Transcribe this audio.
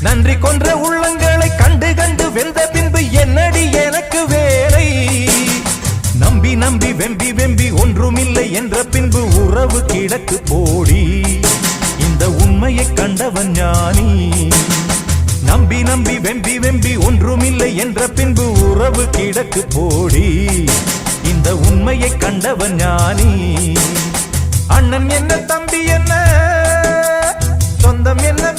நன்றி கொன்ற உள்ளங்களை கண்டு கண்டு வெந்த பின்பு என்னடி எனக்கு வேலை? நம்பி நம்பி வெம்பி வெம்பி ஒன்றுமில்லை என்ற பின்பு உறவு கிடக்கு போடி. இந்த உண்மையை கண்டவன் ஞானி. நம்பி நம்பி வெம்பி வெம்பி ஒன்றுமில்லை என்ற பின்பு உறவு கிடக்கு போடி. இந்த உண்மையை கண்டவன் ஞானி. அண்ணன் என்ன, தம்பி என்ன, சொந்தம் என்ன,